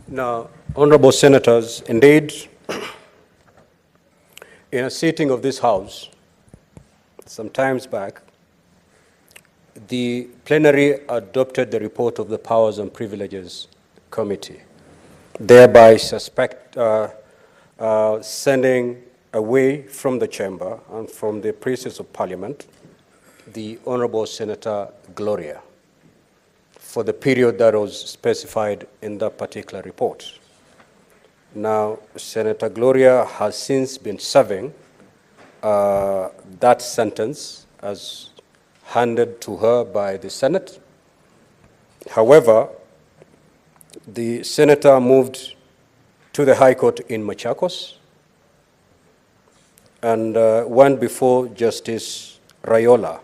Now, honorable senators, indeed, in a sitting of this House, some times back, the plenary adopted the report of the Powers and Privileges Committee, thereby sending away from the chamber and from the presence of Parliament the Honorable Senator Gloria for the period that was specified in that particular report. Now, Senator Gloria has since been serving that sentence as handed to her by the Senate. However, the senator moved to the High Court in Machakos and went before Justice Raila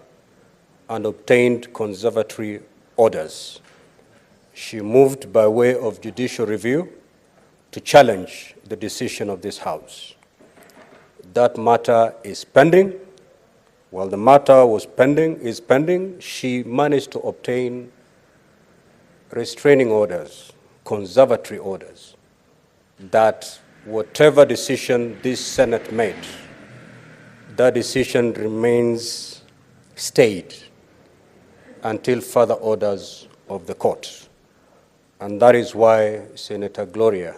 and obtained conservatory orders. She moved by way of judicial review to challenge the decision of this House. That matter is pending. While the matter is pending, she managed to obtain restraining orders, conservatory orders, that whatever decision this Senate made, that decision remains stayed until further orders of the court. And that is why Senator Gloria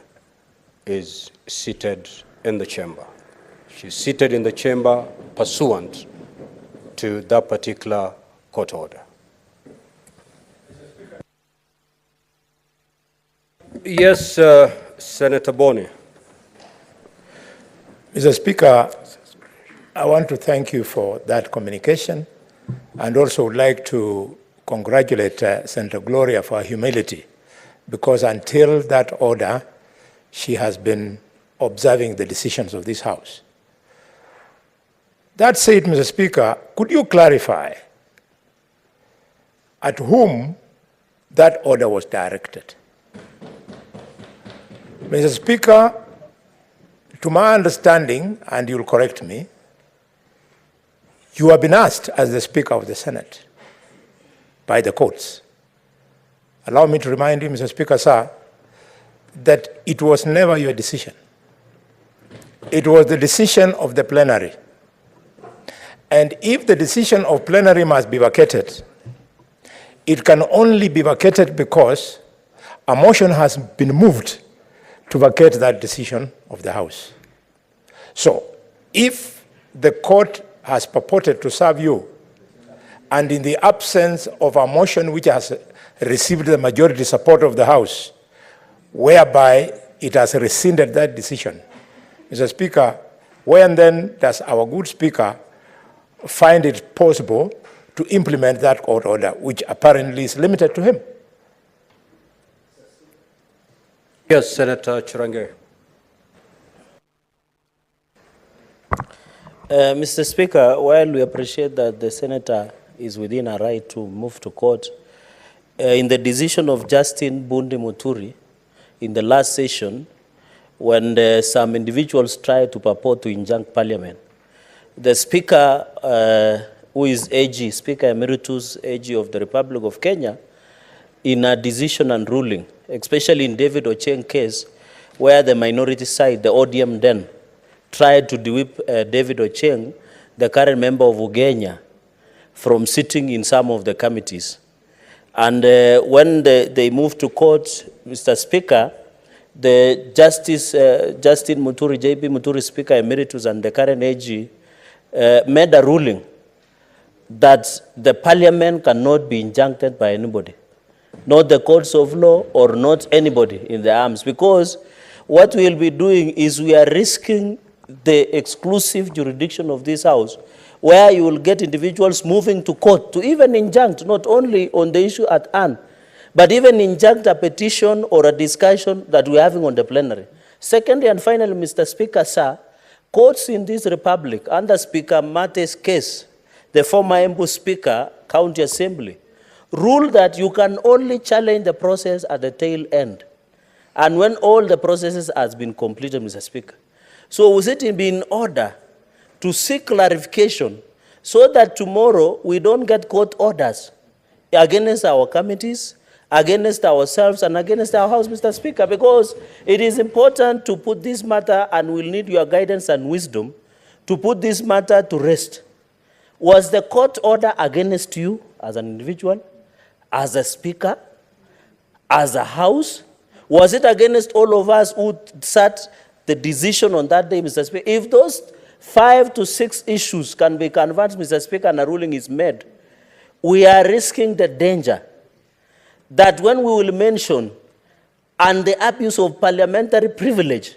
is seated in the chamber. She's seated in the chamber pursuant to that particular court order. Yes, Senator Boni. Mr. Speaker, I want to thank you for that communication and also would like to congratulate Senator Gloria for her humility, because until that order, she has been observing the decisions of this House. That said, Mr. Speaker, could you clarify at whom that order was directed? Mr. Speaker, to my understanding, and you'll correct me, you have been asked as the Speaker of the Senate by the courts. Allow me to remind you, Mr. Speaker, sir, that it was never your decision. It was the decision of the plenary. And if the decision of plenary must be vacated, it can only be vacated because a motion has been moved to vacate that decision of the House. So, if the court has purported to serve you, and in the absence of a motion which has received the majority support of the House, whereby it has rescinded that decision, Mr. Speaker, when then does our good Speaker find it possible to implement that court order, which apparently is limited to him? Yes, Senator Cherargei. Mr. Speaker, while we appreciate that the senator is within her right to move to court, in the decision of Justin Bundi Muturi in the last session, when some individuals tried to purport to injunct Parliament, the Speaker, who is AG, Speaker Emeritus AG of the Republic of Kenya, in a decision and ruling, especially in David Ochieng case, where the minority side, the ODM then, tried to whip David Ochieng, the current member of Ugenya, from sitting in some of the committees. And when they moved to court, Mr. Speaker, the Justice Justin Muturi, JB Muturi, Speaker Emeritus, and the current AG made a ruling that the Parliament cannot be injuncted by anybody, not the courts of law or not anybody in the arms, because what we will be doing is we are risking the exclusive jurisdiction of this House, where you will get individuals moving to court to even injunct, not only on the issue at hand, but even injunct a petition or a discussion that we're having on the plenary. Secondly and finally, Mr. Speaker, sir, courts in this republic, under Speaker Mate's case, the former Embu Speaker, County Assembly, rule that you can only challenge the process at the tail end, and when all the processes has been completed, Mr. Speaker. So was it in order to seek clarification so that tomorrow we don't get court orders against our committees, against ourselves and against our house, Mr. Speaker, because it is important to put this matter, and we'll need your guidance and wisdom to put this matter to rest. Was the court order against you as an individual, as a speaker, as a house? Was it against all of us who sat the decision on that day, Mr. Speaker? If those 5 to 6 issues can be converted, Mr. Speaker, and a ruling is made, we are risking the danger that when we will mention and the abuse of parliamentary privilege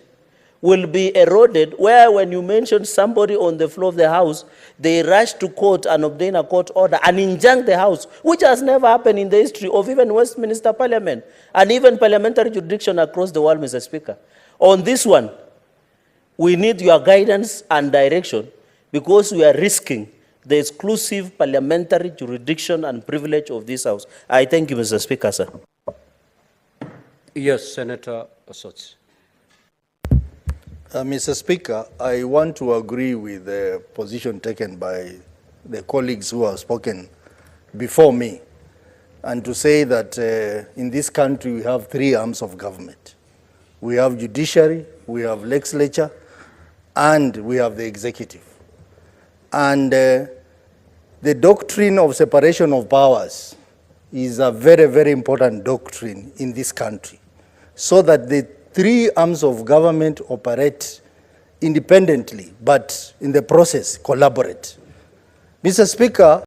will be eroded, where when you mention somebody on the floor of the House, they rush to court and obtain a court order and injunct the House, which has never happened in the history of even Westminster Parliament and even parliamentary jurisdiction across the world, Mr. Speaker. On this one, we need your guidance and direction because we are risking the exclusive parliamentary jurisdiction and privilege of this House. I thank you, Mr. Speaker, sir. Yes, Senator Osotsi. Mr. Speaker, I want to agree with the position taken by the colleagues who have spoken before me, and to say that in this country we have 3 arms of government. We have judiciary, we have legislature, and we have the executive. And the doctrine of separation of powers is a very, very important doctrine in this country, so that the 3 arms of government operate independently, but in the process collaborate. Mr. Speaker,